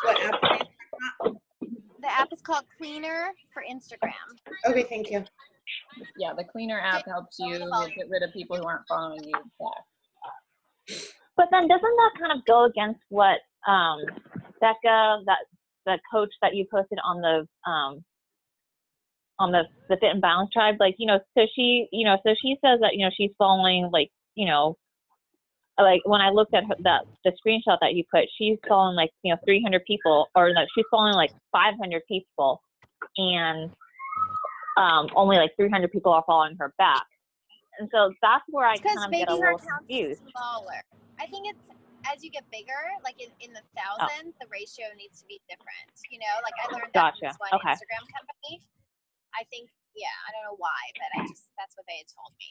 What app are you talking The app is called Cleaner for Instagram. about? Okay, thank you. Yeah, the Cleaner app helps you get rid of people who aren't following you back. But then doesn't that kind of go against what Becca, the coach that you posted on the Fit and Balance Tribe, like, so she says that, she's following, like, like when I looked at the screenshot that you put, she's following like, 300 people, or no, she's following like 500 people, and only like 300 people are following her back. And so that's where I kind of get a little confused. Smaller. I think it's as you get bigger, like in the thousands, the ratio needs to be different. Like I learned that from this one Instagram company. I think, I don't know why, but that's what they had told me.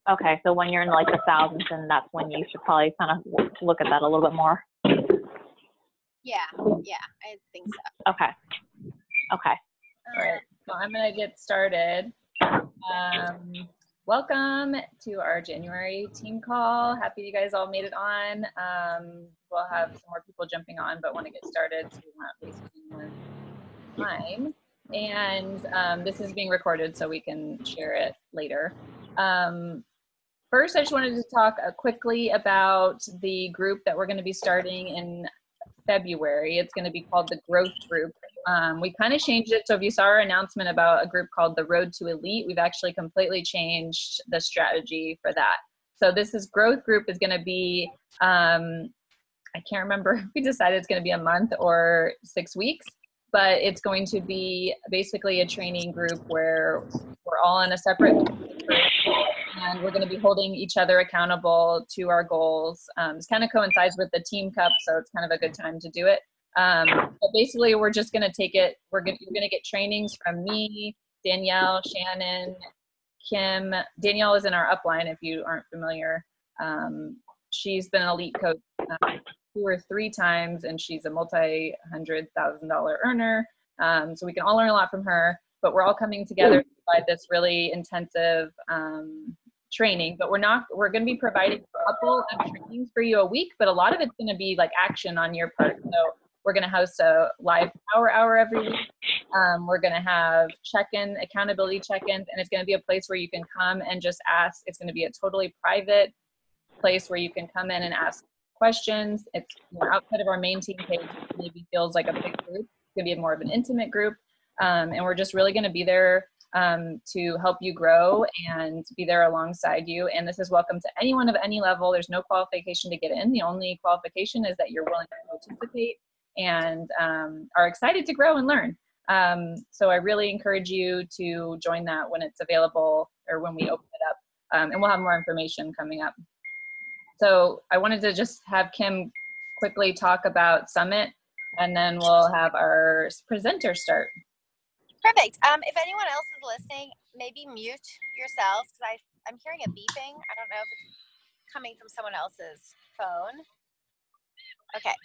Okay, so when you're in like the thousands, then that's when you should probably kind of look at that a little bit more. Yeah, I think so. Okay. All right, so I'm gonna get started. Welcome to our January team call. Happy you guys all made it on. We'll have some more people jumping on, but want to get started so we're not wasting more time. And this is being recorded so we can share it later. First, I just wanted to talk quickly about the group that we're going to be starting in February. It's going to be called the Growth Group. We kind of changed it. So if you saw our announcement about a group called the Road to Elite, we've actually completely changed the strategy for that. So this Growth Group is going to be, I can't remember if we decided it's going to be a month or 6 weeks, but it's going to be basically a training group where we're all in a separate group, and we're going to be holding each other accountable to our goals. This kind of coincides with the Team Cup, so it's kind of a good time to do it. But basically, we're just going to take it. You're going to get trainings from me, Danielle, Shannon, Kim. Danielle is in our upline if you aren't familiar. She's been an elite coach 2 or 3 times, and she's a multi-$100,000 earner. So we can all learn a lot from her, but we're all coming together to provide this really intensive training. But we're going to be providing a couple of trainings for you a week, but a lot of it's going to be like action on your part. So we're going to host a live power hour every week. We're going to have accountability check-ins, and it's going to be a place where you can come and just ask. It's going to be a totally private place where you can come in and ask questions. It's outside of our main team page. It maybe feels like a big group. It's going to be more of an intimate group. And we're just really going to be there to help you grow and be there alongside you. And this is welcome to anyone of any level. There's no qualification to get in. The only qualification is that you're willing to participate and are excited to grow and learn. So I really encourage you to join that when it's available or when we open it up. And we'll have more information coming up. So I wanted to just have Kim quickly talk about Summit, and then we'll have our presenter start. Perfect. If anyone else is listening, maybe mute yourselves because I'm hearing a beeping. I don't know if it's coming from someone else's phone. Okay.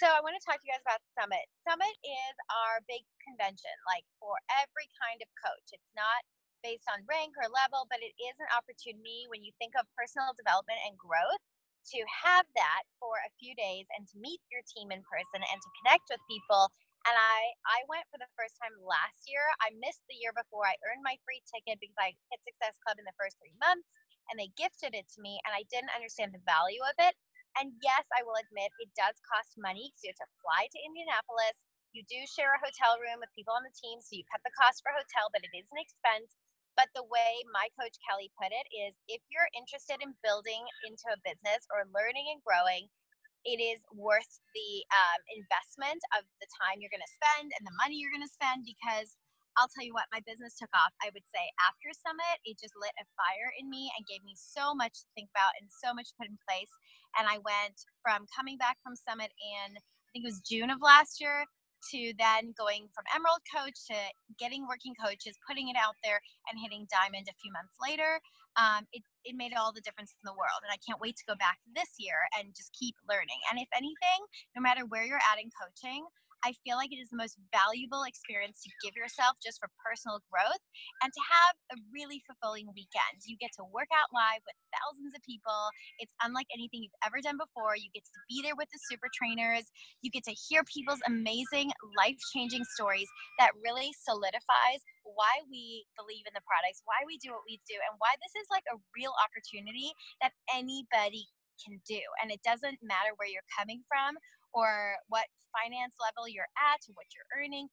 So I want to talk to you guys about Summit. Summit is our big convention, like for every kind of coach. It's not based on rank or level, but it is an opportunity when you think of personal development and growth to have that for a few days and to meet your team in person and to connect with people. And I went for the first time last year. I missed the year before. I earned my free ticket because I hit Success Club in the first 3 months, and they gifted it to me, and I didn't understand the value of it. And yes, I will admit it does cost money because you have to fly to Indianapolis. You do share a hotel room with people on the team, so you cut the cost for hotel, but it is an expense. But the way my coach Kelly put it is if you're interested in building into a business or learning and growing, it is worth the investment of the time you're going to spend and the money you're going to spend, because I'll tell you what, my business took off. I would say after Summit, it just lit a fire in me and gave me so much to think about and so much to put in place. And I went from coming back from Summit in, I think it was June of last year, to then going from Emerald Coach to getting working coaches, putting it out there, and hitting Diamond a few months later. It made all the difference in the world. And I can't wait to go back this year and just keep learning. And if anything, no matter where you're at in coaching, I feel like it is the most valuable experience to give yourself just for personal growth and to have a really fulfilling weekend. You get to work out live with thousands of people. It's unlike anything you've ever done before. You get to be there with the super trainers. You get to hear people's amazing, life-changing stories that really solidifies why we believe in the products, why we do what we do, and why this is like a real opportunity that anybody can do. And it doesn't matter where you're coming from or what finance level you're at or what you're earning.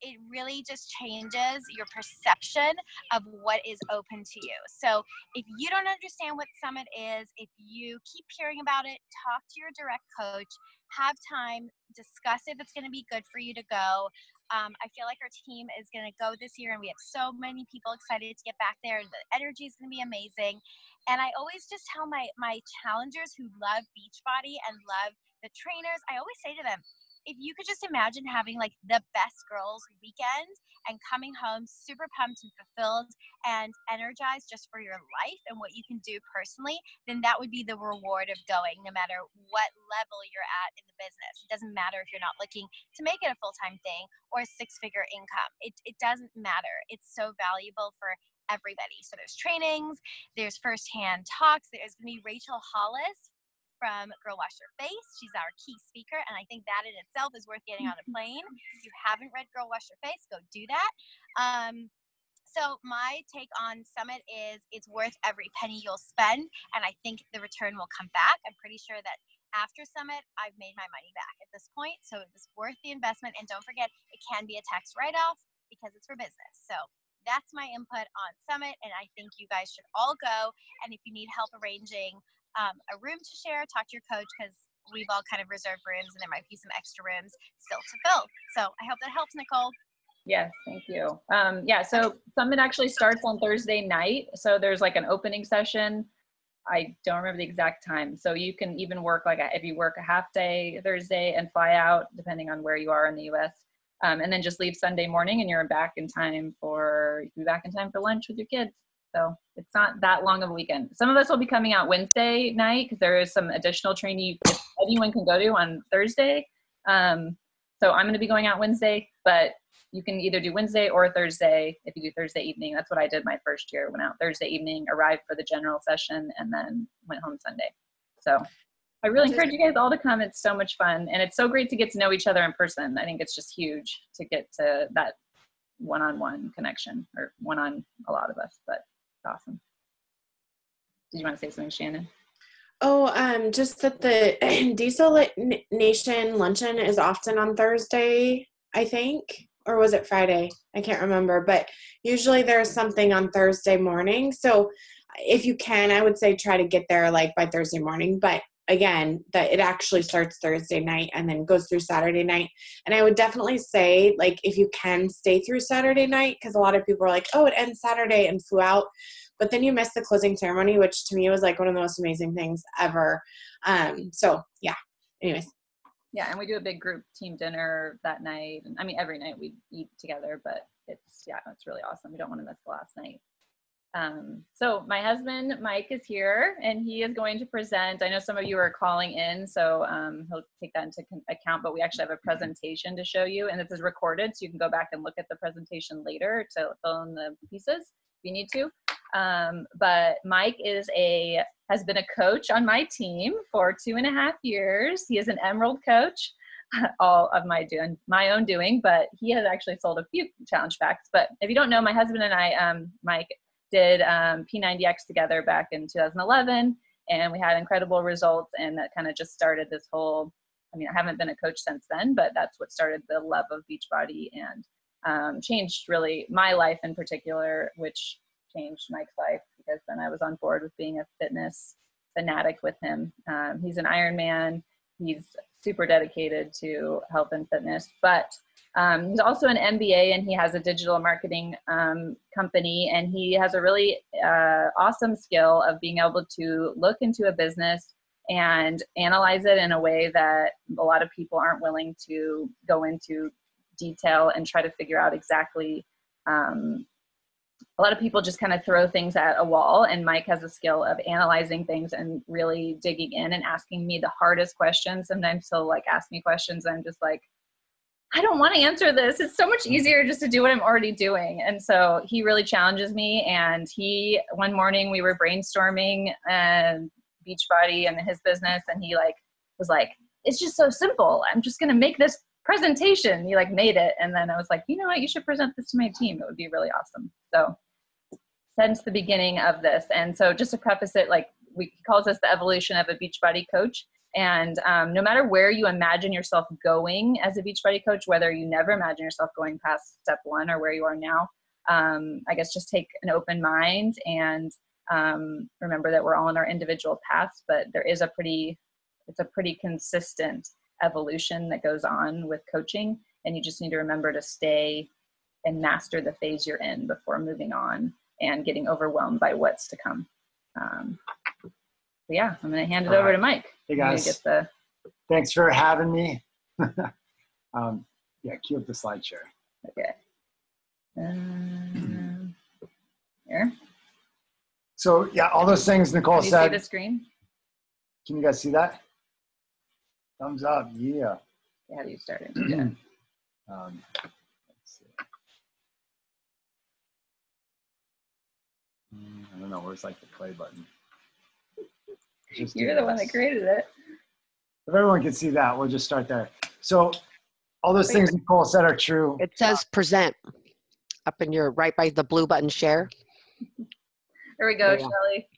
It really just changes your perception of what is open to you. So if you don't understand what Summit is, if you keep hearing about it, talk to your direct coach, have time, discuss if it's going to be good for you to go. I feel like our team is going to go this year, and we have so many people excited to get back there. The energy is going to be amazing. And I always just tell my challengers who love Beachbody and love the trainers, I always say to them, if you could just imagine having like the best girls weekend and coming home super pumped and fulfilled and energized just for your life and what you can do personally, then that would be the reward of going, no matter what level you're at in the business. It doesn't matter if you're not looking to make it a full-time thing or a six-figure income. It doesn't matter. It's so valuable for everybody. So there's trainings, there's firsthand talks. There's going to be Rachel Hollis from Girl Wash Your Face. She's our key speaker, and I think that in itself is worth getting on a plane. If you haven't read Girl Wash Your Face, go do that. So my take on Summit is it's worth every penny you'll spend, and I think the return will come back. I'm pretty sure that after Summit, I've made my money back at this point, so it was worth the investment. And don't forget, it can be a tax write-off because it's for business. So that's my input on Summit, and I think you guys should all go. And if you need help arranging a room to share, talk to your coach, because we've all kind of reserved rooms and there might be some extra rooms still to fill. So I hope that helps, Nicole. Yes, thank you. Yeah, so Summit actually starts on Thursday night. So there's like an opening session. I don't remember the exact time. So you can even work if you work a half day Thursday and fly out, depending on where you are in the US, and then just leave Sunday morning and you're back in time for lunch with your kids. So it's not that long of a weekend. Some of us will be coming out Wednesday night because there is some additional training anyone can go to on Thursday. So I'm going to be going out Wednesday, but you can either do Wednesday or Thursday. If you do Thursday evening, that's what I did my first year. Went out Thursday evening, arrived for the general session, and then went home Sunday. So I really encourage you guys all to come. It's so much fun. And it's so great to get to know each other in person. I think it's just huge to get to that one-on-one connection, or one on a lot of us, but awesome. Did you want to say something, Shannon? Oh, just that the Diesel Nation luncheon is often on Thursday, I think, or was it Friday? I can't remember, but usually there's something on Thursday morning. So if you can, I would say try to get there like by Thursday morning, but again, that it actually starts Thursday night and then goes through Saturday night. And I would definitely say, like, if you can stay through Saturday night, because a lot of people are like, oh, it ends Saturday, and flew out. But then you miss the closing ceremony, which to me was like one of the most amazing things ever. So yeah, anyways. Yeah, and we do a big group team dinner that night. And I mean, every night we eat together, but it's really awesome. We don't want to miss the last night. So my husband, Mike, is here, and he is going to present. I know some of you are calling in, so he'll take that into account, but we actually have a presentation to show you, and this is recorded, so you can go back and look at the presentation later to fill in the pieces if you need to. But Mike has been a coach on my team for 2.5 years. He is an Emerald coach, all of my own doing, but he has actually sold a few challenge packs. But if you don't know, my husband and I, Mike, did P90X together back in 2011, and we had incredible results, and that kind of just started this whole, I mean, I haven't been a coach since then, but that's what started the love of Beachbody and changed really my life in particular, which changed Mike's life, because then I was on board with being a fitness fanatic with him. He's an Ironman. He's super dedicated to health and fitness, but he's also an MBA, and he has a digital marketing company, and he has a really awesome skill of being able to look into a business and analyze it in a way that a lot of people aren't willing to go into detail and try to figure out exactly. A lot of people just kind of throw things at a wall, and Mike has a skill of analyzing things and really digging in and asking me the hardest questions. Sometimes he'll like ask me questions, and I'm just like, I don't want to answer this. It's so much easier just to do what I'm already doing. And so he really challenges me. And one morning we were brainstorming Beachbody and his business. And he was like, it's just so simple. I'm just going to make this presentation. He made it. And then I was like, you know what? You should present this to my team. It would be really awesome. So since the beginning of this. And so just to preface it, he calls us the evolution of a Beachbody coach. And no matter where you imagine yourself going as a Beachbody coach, whether you never imagine yourself going past step one or where you are now, I guess just take an open mind and remember that we're all on our individual paths, but it's a pretty consistent evolution that goes on with coaching. And you just need to remember to stay and master the phase you're in before moving on and getting overwhelmed by what's to come. Yeah, I'm going to hand it over to Mike. Hey guys, thanks for having me. Yeah, cue up the slide share. Okay. Here. So yeah, all those things Nicole said. Can you see the screen? Can you guys see that? Thumbs up, yeah. How do you start it? Yeah. Let's see. I don't know, where's the play button? You're the one that created it. If everyone can see that, we'll just start there. So all those things Nicole said are true. It says present up in your right by the blue button share. There we go, Yeah. Shelly.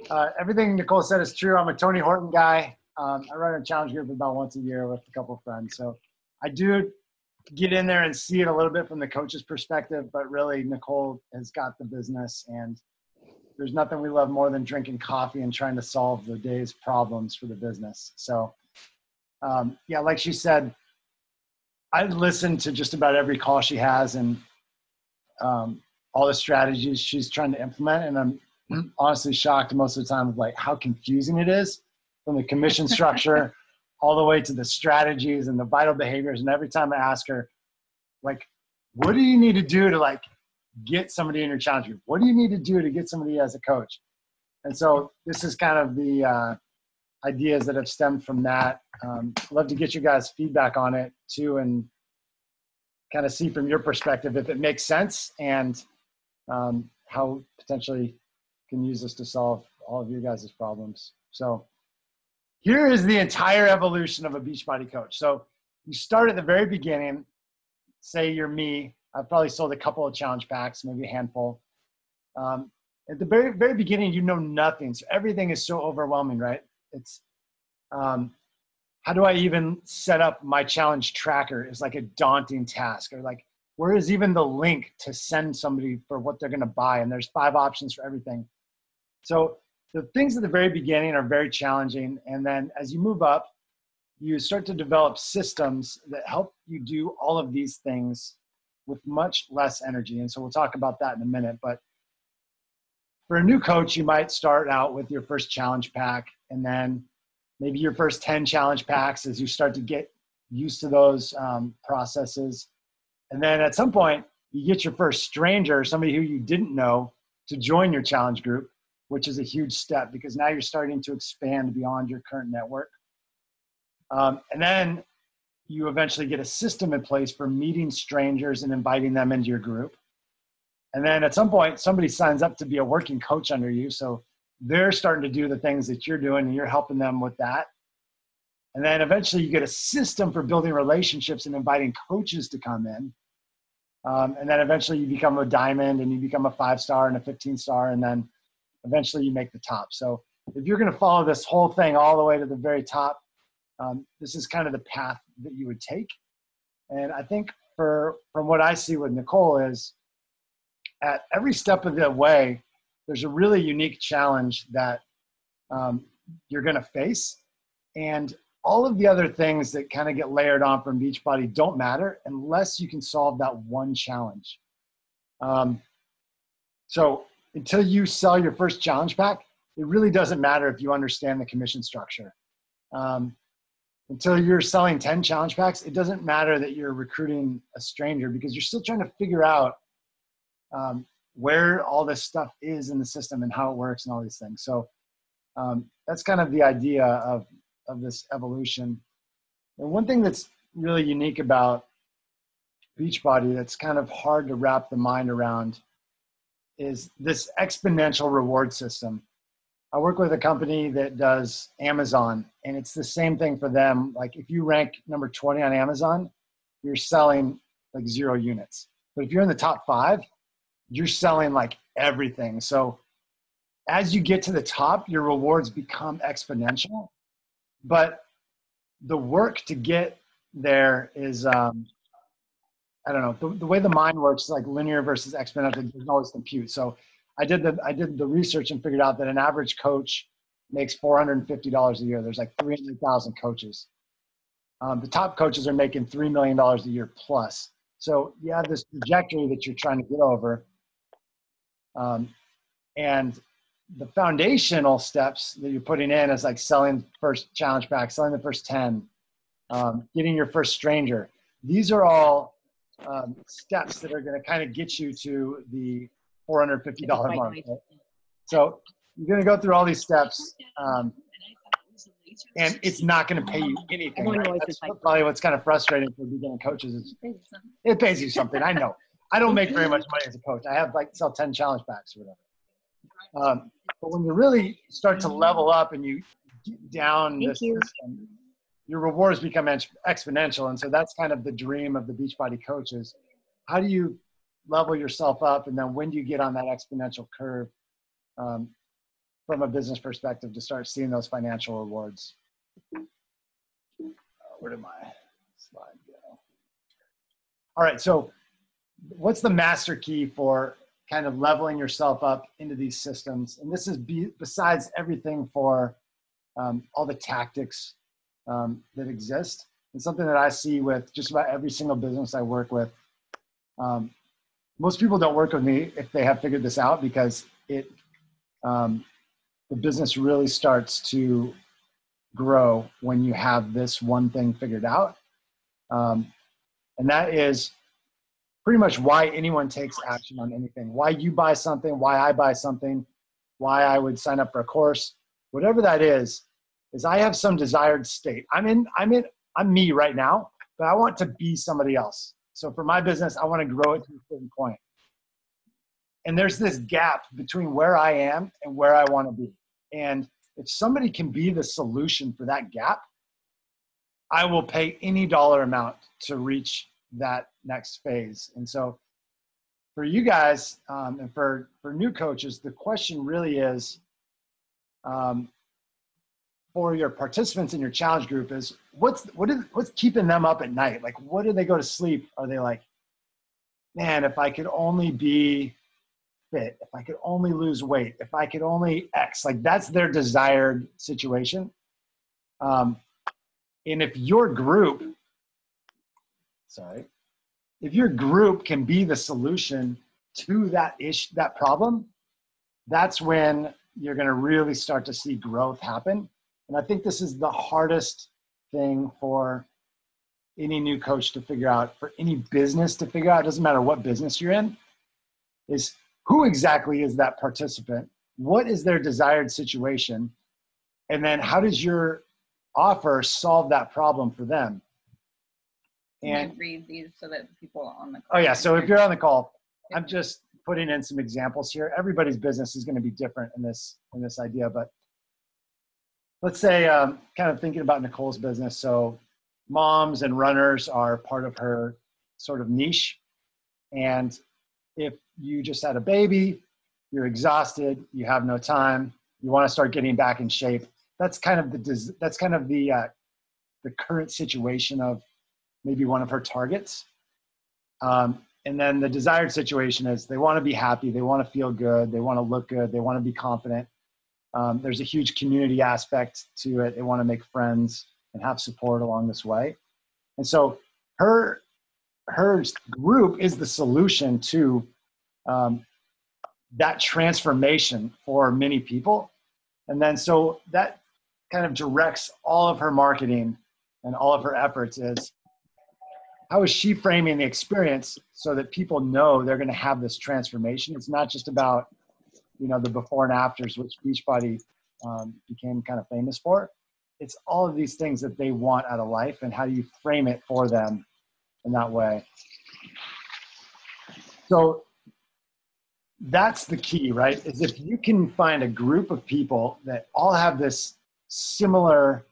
Oh. Everything Nicole said is true. I'm a Tony Horton guy. I run a challenge group about once a year with a couple of friends. So I do get in there and see it a little bit from the coach's perspective, but really Nicole has got the business, and there's nothing we love more than drinking coffee and trying to solve the day's problems for the business. So yeah, like she said, I listen to just about every call she has and all the strategies she's trying to implement. And I'm honestly shocked most of the time of how confusing it is, from the commission structure all the way to the strategies and the vital behaviors. And every time I ask her, what do you need to do to get somebody in your challenge group? What do you need to do to get somebody as a coach? And so this is kind of the ideas that have stemmed from that. I'd love to get you guys feedback on it too, and kind of see from your perspective if it makes sense, and how potentially can use this to solve all of your guys' problems. So here is the entire evolution of a Beachbody coach. So you start at the very beginning. Say you're me. I've probably sold a couple of challenge packs, maybe a handful. At the very, very beginning, you know nothing. So everything is so overwhelming, right? It's how do I even set up my challenge tracker is a daunting task. Or where is even the link to send somebody for what they're going to buy? And there's 5 options for everything. So the things at the very beginning are very challenging. And then as you move up, you start to develop systems that help you do all of these things with much less energy. And so we'll talk about that in a minute. But for a new coach, you might start out with your first challenge pack, and then maybe your first 10 challenge packs as you start to get used to those processes. And then at some point, you get your first stranger, somebody who you didn't know, to join your challenge group, which is a huge step because now you're starting to expand beyond your current network. And then you eventually get a system in place for meeting strangers and inviting them into your group. And then at some point, somebody signs up to be a working coach under you. So they're starting to do the things that you're doing and you're helping them with that. And then eventually you get a system for building relationships and inviting coaches to come in. And then eventually you become a diamond and you become a 5-star and a 15-star. And then eventually you make the top. So if you're going to follow this whole thing all the way to the very top, this is kind of the path that you would take. And I think from what I see with Nicole is at every step of the way, there's a really unique challenge that you're going to face. And all of the other things that kind of get layered on from Beachbody don't matter unless you can solve that one challenge. So until you sell your first challenge pack, it really doesn't matter if you understand the commission structure. Until you're selling 10 challenge packs, it doesn't matter that you're recruiting a stranger because you're still trying to figure out where all this stuff is in the system and how it works and all these things. So that's kind of the idea of this evolution. And one thing that's really unique about Beachbody that's kind of hard to wrap the mind around is this exponential reward system. I work with a company that does Amazon, and it's the same thing for them. Like if you rank number 20 on Amazon, you're selling like 0 units. But if you're in the top 5, you're selling like everything. So as you get to the top, your rewards become exponential. But the work to get there is, I don't know, the way the mind works, like linear versus exponential, doesn't always compute. So I did the research and figured out that an average coach makes $450 a year. There's like 300,000 coaches. The top coaches are making $3 million a year plus. So you have this trajectory that you're trying to get over. And the foundational steps that you're putting in is like selling first challenge pack, selling the first 10, getting your first stranger. These are all steps that are going to kind of get you to the $450 mark. Right? So you're going to go through all these steps, and it's not going to pay you anything. Right? That's probably what's kind of frustrating for beginning coaches. Is it pays you something. I know. I don't make very much money as a coach. I have like sell 10 challenge packs or whatever. But when you really start to level up and you get down this system, your rewards become exponential. And so that's kind of the dream of the Beachbody coaches. How do you level yourself up? And then when do you get on that exponential curve from a business perspective to start seeing those financial rewards? Where did my slide go? All right. So what's the master key for kind of leveling yourself up into these systems? And this is besides everything for all the tactics that exist. It's something that I see with just about every single business I work with. Most people don't work with me if they have figured this out, because the business really starts to grow when you have this one thing figured out. And that is pretty much why anyone takes action on anything, why you buy something, why I buy something, why I would sign up for a course, whatever that is I have some desired state. I'm me right now, but I want to be somebody else. So for my business, I want to grow it to a certain point. And there's this gap between where I am and where I want to be. And if somebody can be the solution for that gap, I will pay any dollar amount to reach that next phase. And so for you guys and for new coaches, the question really is, for your participants in your challenge group is what's keeping them up at night? Like, what do they go to sleep? Are they like, man, if I could only be fit, if I could only lose weight, if I could only X, like that's their desired situation. And if your group can be the solution to that problem, that's when you're going to really start to see growth happen. And I think this is the hardest thing for any new coach to figure out, for any business to figure out. It doesn't matter what business you're in, is who exactly is that participant? What is their desired situation? And then how does your offer solve that problem for them? And read these so that people on the call. Oh yeah, so if you're on the call, I'm just putting in some examples here. Everybody's business is going to be different in this idea, but let's say kind of thinking about Nicole's business. So moms and runners are part of her sort of niche. And if you just had a baby, you're exhausted, you have no time, you want to start getting back in shape. That's kind of the current situation of maybe one of her targets. And then the desired situation is they want to be happy, they want to feel good, they want to look good, they want to be confident. There's a huge community aspect to it. They want to make friends and have support along this way. And so her group is the solution to that transformation for many people. And then so that kind of directs all of her marketing and all of her efforts is, how is she framing the experience so that people know they're going to have this transformation? It's not just about, the before and afters, which Beachbody became kind of famous for. it's all of these things that they want out of life, and how do you frame it for them in that way. So that's the key, right? Is if you can find a group of people that all have this similar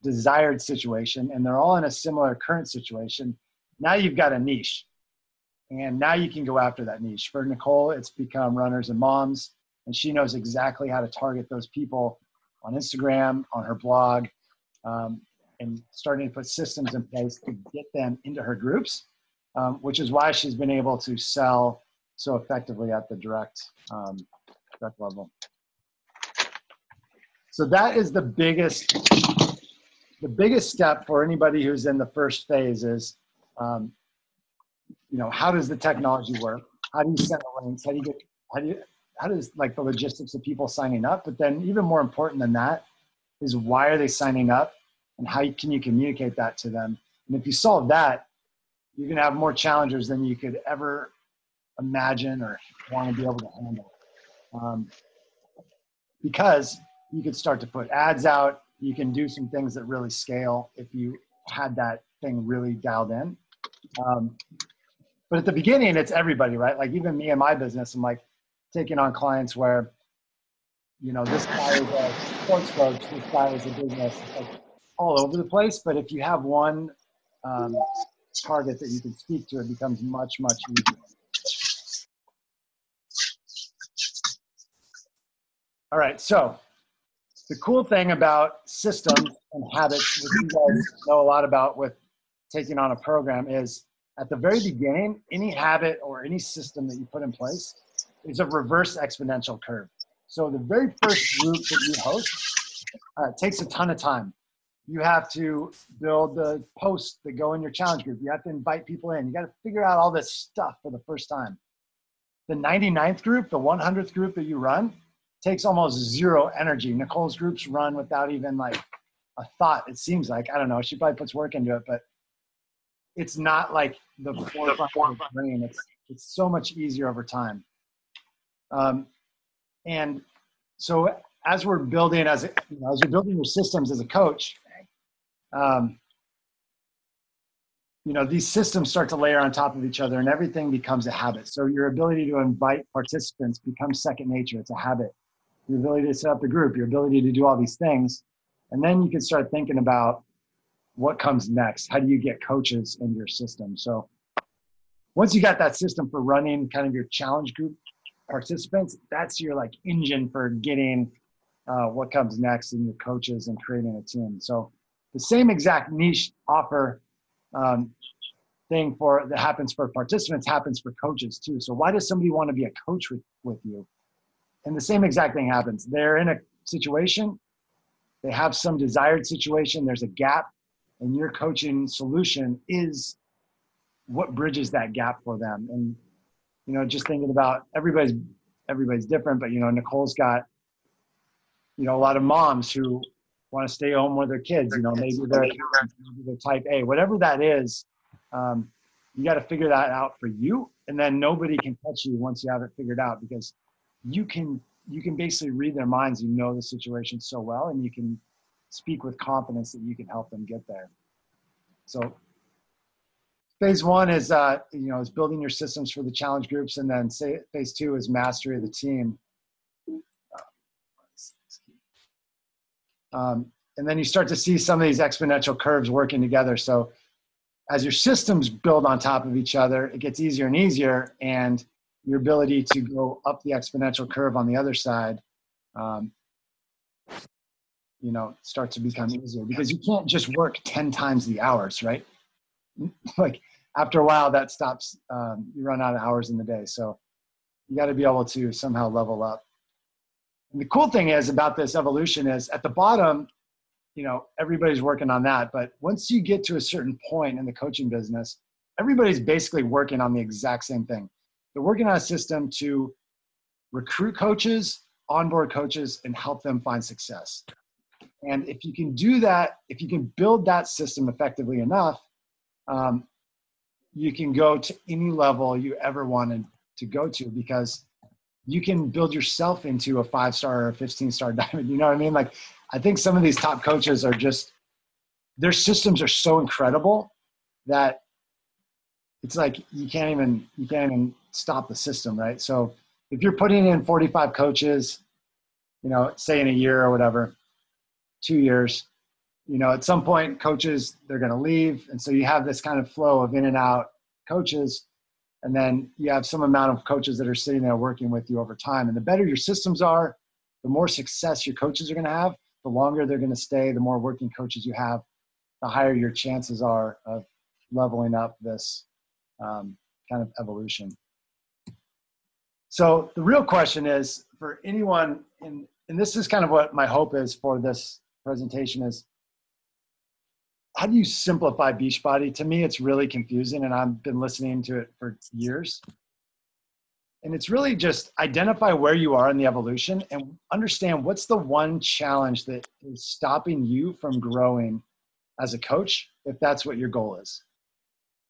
desired situation and they're all in a similar current situation, now you've got a niche. And now you can go after that niche. For Nicole, it's become runners and moms, and she knows exactly how to target those people on Instagram, on her blog, and starting to put systems in place to get them into her groups, which is why she's been able to sell so effectively at the direct level. So that is the biggest step for anybody who's in the first phase is, how does the technology work? How do you send the links? How does like the logistics of people signing up? But then even more important than that is, why are they signing up, and how can you communicate that to them? And if you solve that, you're going to have more challengers than you could ever imagine or want to be able to handle. Because you could start to put ads out. You can do some things that really scale if you had that thing really dialed in. But at the beginning, it's everybody, right? Like even me and my business, I'm like taking on clients where, this guy is a sports coach, this guy is a business, like all over the place. But if you have one target that you can speak to, it becomes much, much easier. All right, so the cool thing about systems and habits, which you guys know a lot about with taking on a program, is at the very beginning, any habit or any system that you put in place is a reverse exponential curve. So the very first group that you host takes a ton of time. You have to build the posts that go in your challenge group. You have to invite people in. You got to figure out all this stuff for the first time. The 99th group, the 100th group that you run, takes almost zero energy. Nicole's groups run without even like a thought, it seems like. I don't know. She probably puts work into it, but it's not like the forefront of the brain. It's so much easier over time. And so as we're building, as you're building your systems as a coach, these systems start to layer on top of each other, and everything becomes a habit. So your ability to invite participants becomes second nature. It's a habit. Your ability to set up the group, your ability to do all these things. And then you can start thinking about what comes next. How do you get coaches in your system? So once you got that system for running kind of your challenge group participants, that's your like engine for getting what comes next in your coaches and creating a team. So the same exact niche offer thing that happens for participants happens for coaches too. So why does somebody want to be a coach with you? And the same exact thing happens. They're in a situation, they have some desired situation, there's a gap, and your coaching solution is what bridges that gap for them. And, just thinking about everybody's different, but, Nicole's got, a lot of moms who want to stay home with their kids, maybe they're type A, whatever that is. You got to figure that out for you. And then nobody can touch you once you have it figured out, because you can basically read their minds. The situation so well, and you can speak with confidence that you can help them get there. So phase one is, is building your systems for the challenge groups. And then phase two is mastery of the team. And then you start to see some of these exponential curves working together. So as your systems build on top of each other, it gets easier and easier. And your ability to go up the exponential curve on the other side, starts to become easier, because you can't just work 10 times the hours, right? Like after a while that stops, you run out of hours in the day. So you got to be able to somehow level up. And the cool thing is about this evolution is at the bottom, everybody's working on that. But once you get to a certain point in the coaching business, everybody's basically working on the exact same thing. They're working on a system to recruit coaches, onboard coaches, and help them find success. And if you can do that, if you can build that system effectively enough, you can go to any level you ever wanted to go to, because you can build yourself into a 5-star or a 15-star diamond. You know what I mean? Like I think some of these top coaches are just, their systems are so incredible that it's like you can't even stop the system, right? So if you're putting in 45 coaches, you know, say in a year or whatever, 2 years, you know, at some point coaches, they're going to leave. And so you have this kind of flow of in and out coaches. And then you have some amount of coaches that are sitting there working with you over time. And the better your systems are, the more success your coaches are going to have, the longer they're going to stay, the more working coaches you have, the higher your chances are of leveling up this kind of evolution. So the real question is for anyone, and this is kind of what my hope is for this presentation, is how do you simplify Beachbody? To me, it's really confusing, and I've been listening to it for years. And it's really just identify where you are in the evolution and understand what's the one challenge that is stopping you from growing as a coach, if that's what your goal is.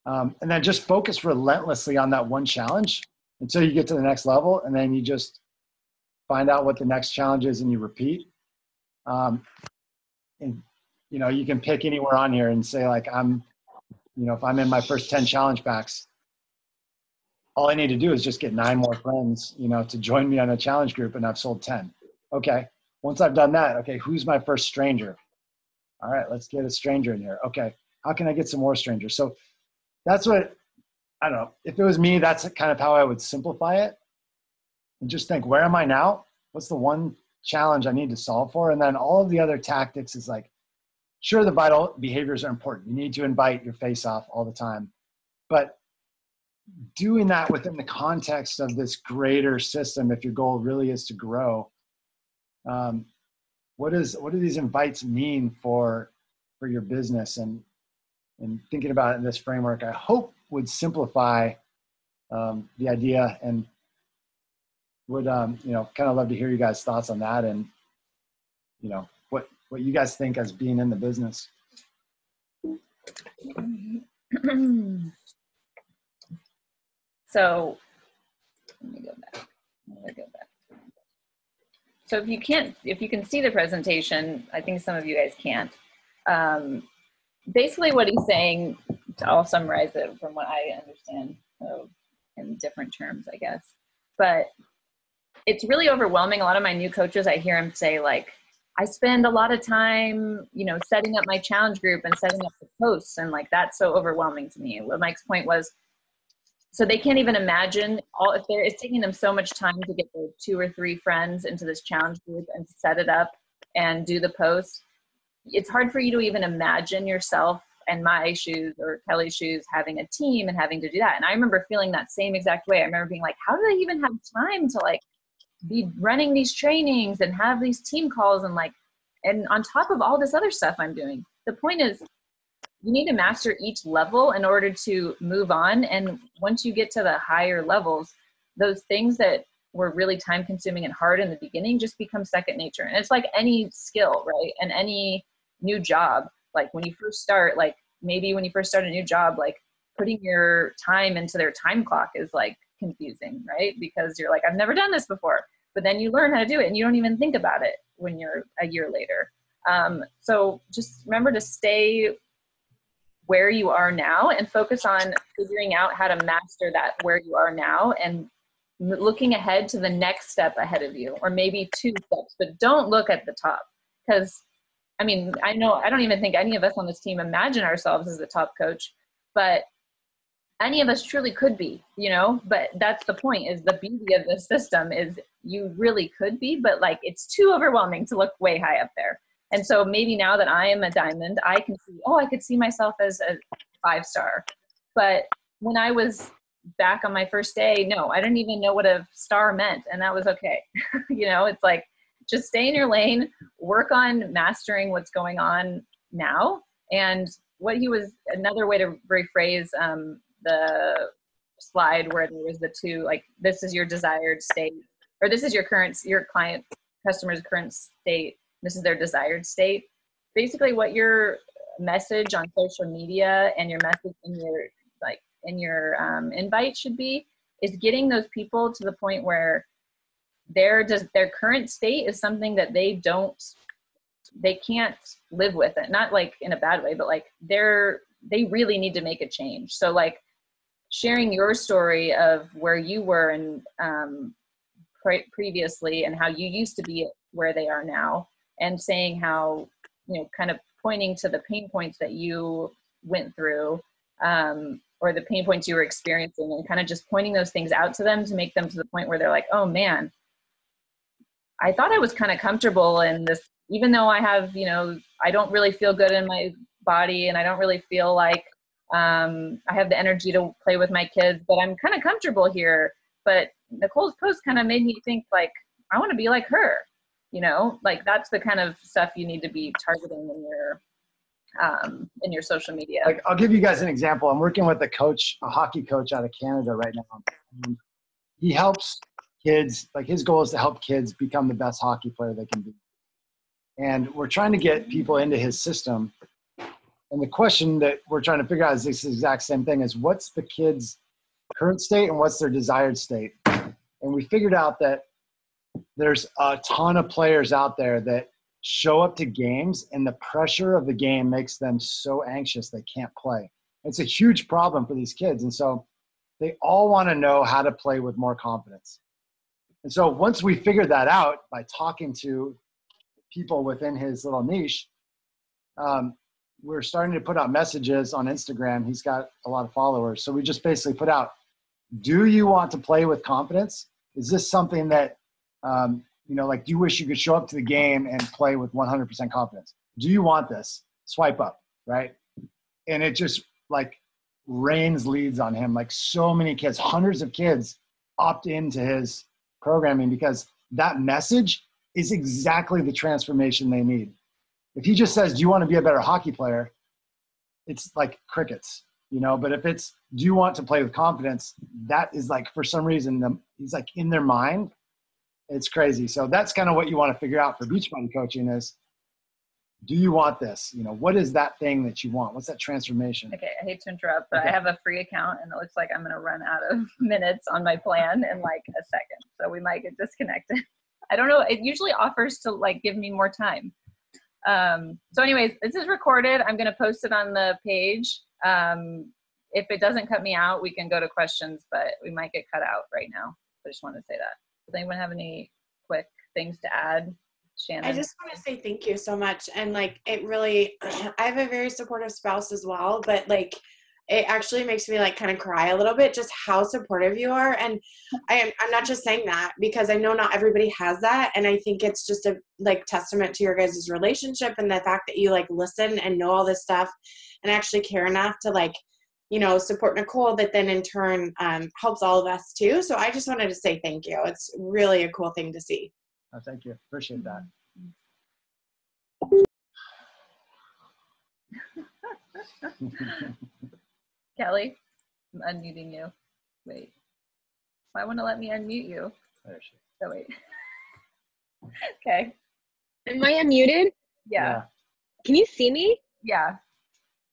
And then just focus relentlessly on that one challenge until you get to the next level. And then you just find out what the next challenge is and you repeat. And, you know, you can pick anywhere on here and say like, if I'm in my first 10 challenge packs, all I need to do is just get 9 more friends, you know, to join me on a challenge group, and I've sold 10. Okay. Once I've done that, okay, who's my first stranger? All right, let's get a stranger in here. Okay. How can I get some more strangers? So that's what, I don't know, if it was me, that's kind of how I would simplify it. And just think, where am I now? What's the one challenge I need to solve for? And then all of the other tactics is like, sure, the vital behaviors are important. You need to invite your face off all the time. But doing that within the context of this greater system, if your goal really is to grow, what do these invites mean for your business? And thinking about it in this framework, I hope would simplify the idea, and would kind of love to hear you guys' thoughts on that, and what you guys think as being in the business. So let me go back. So if you can see the presentation, I think some of you guys can't. Basically what he's saying, I'll summarize it from what I understand, so in different terms, I guess. But it's really overwhelming. A lot of my new coaches, I hear them say like, I spend a lot of time, setting up my challenge group and setting up the posts. And like, that's so overwhelming to me. What Mike's point was, so they can't even imagine it's taking them so much time to get their 2 or 3 friends into this challenge group and set it up and do the posts. It's hard for you to even imagine yourself in my shoes or Kelly's shoes having a team and having to do that. And I remember feeling that same exact way. I remember being like, how do I even have time to like be running these trainings and have these team calls and on top of all this other stuff I'm doing? The point is, you need to master each level in order to move on. And once you get to the higher levels, those things that were really time consuming and hard in the beginning just become second nature. And it's like any skill, right? And any new job, like when you first start, like maybe when you first start a new job, like putting your time into their time clock is like confusing, right? Because you're like, I've never done this before, but then you learn how to do it and you don't even think about it when you're a year later. So just remember to stay where you are now and focus on figuring out how to master that where you are now and looking ahead to the next step ahead of you, or maybe 2 steps, but don't look at the top. Because I mean, I don't even think any of us on this team imagine ourselves as the top coach, but any of us truly could be, but that's the point, is the beauty of this system is you really could be, but like, it's too overwhelming to look way high up there. And so maybe now that I am a diamond, I can see, I could see myself as a 5-star. But when I was back on my first day, no, I didn't even know what a star meant. And that was okay. It's like, just stay in your lane, work on mastering what's going on now. And another way to rephrase the slide where there was the 2, like, this is your desired state, or this is your customer's current state. This is their desired state. Basically what your message on social media and your message in your invite should be is getting those people to the point where their current state is something that they don't they can't live with it. Not like in a bad way, but like they really need to make a change. So like sharing your story of where you were and previously and how you used to be where they are now, and saying how, you know, kind of pointing to the pain points that you went through, or the pain points you were experiencing, and kind of just pointing those things out to them to make them to the point where they're like, oh man, I thought I was kind of comfortable in this, even though I have, you know, I don't really feel good in my body and I don't really feel like I have the energy to play with my kids, but I'm kind of comfortable here. But Nicole's post kind of made me think like, I want to be like her, you know, like that's the kind of stuff you need to be targeting in your social media. Like, I'll give you guys an example. I'm working with a hockey coach out of Canada right now. And he helps kids, like his goal is to help kids become the best hockey player they can be. And we're trying to get people into his system. And the question that we're trying to figure out is this exact same thing: is what's the kid's current state and what's their desired state? And we figured out that there's a ton of players out there that show up to games and the pressure of the game makes them so anxious they can't play. It's a huge problem for these kids. And so they all want to know how to play with more confidence. And so once we figured that out by talking to people within his little niche, we're starting to put out messages on Instagram. He's got a lot of followers. So we just basically put out, do you want to play with confidence? Is this something that, you know, like, do you wish you could show up to the game and play with 100% confidence? Do you want this? Swipe up, right? And it just like rains leads on him. Like so many kids, hundreds of kids opt into his programming because that message is exactly the transformation they need. If he just says, do you want to be a better hockey player? It's like crickets, you know, but if it's, do you want to play with confidence? That is like, for some reason, he's like in their mind. It's crazy. So that's kind of what you want to figure out for Beachbody coaching is, do you want this? You know, what is that thing that you want? What's that transformation? Okay, I hate to interrupt, but okay. I have a free account and it looks like I'm going to run out of minutes on my plan in like a second. So we might get disconnected. I don't know. It usually offers to like give me more time. So anyways, this is recorded. I'm going to post it on the page. If it doesn't cut me out, we can go to questions, but we might get cut out right now. I just wanted to say that. Does anyone have any quick things to add? Shannon? I just want to say thank you so much. And like, it really, I have a very supportive spouse as well, but like, it actually makes me like kind of cry a little bit, just how supportive you are. And I'm not just saying that because I know not everybody has that. And I think it's just a like testament to your guys' relationship and the fact that you like listen and know all this stuff and actually care enough to like, you know, support Nicole, that then in turn helps all of us too. So I just wanted to say thank you. It's really a cool thing to see. Oh, thank you. Appreciate that. Kelly, I'm unmuting you. Wait. Why won't it let me unmute you? There she is. Oh, wait. Okay. Am I unmuted? Yeah. Can you see me? Yeah.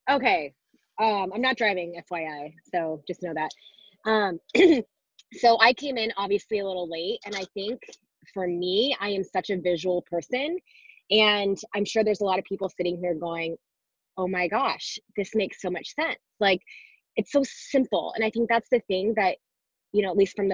Okay. I'm not driving, FYI, so just know that. So I came in obviously a little late, and I think for me, I am such a visual person, and I'm sure there's a lot of people sitting here going, oh my gosh, this makes so much sense. Like, it's so simple. And I think that's the thing that, you know, at least from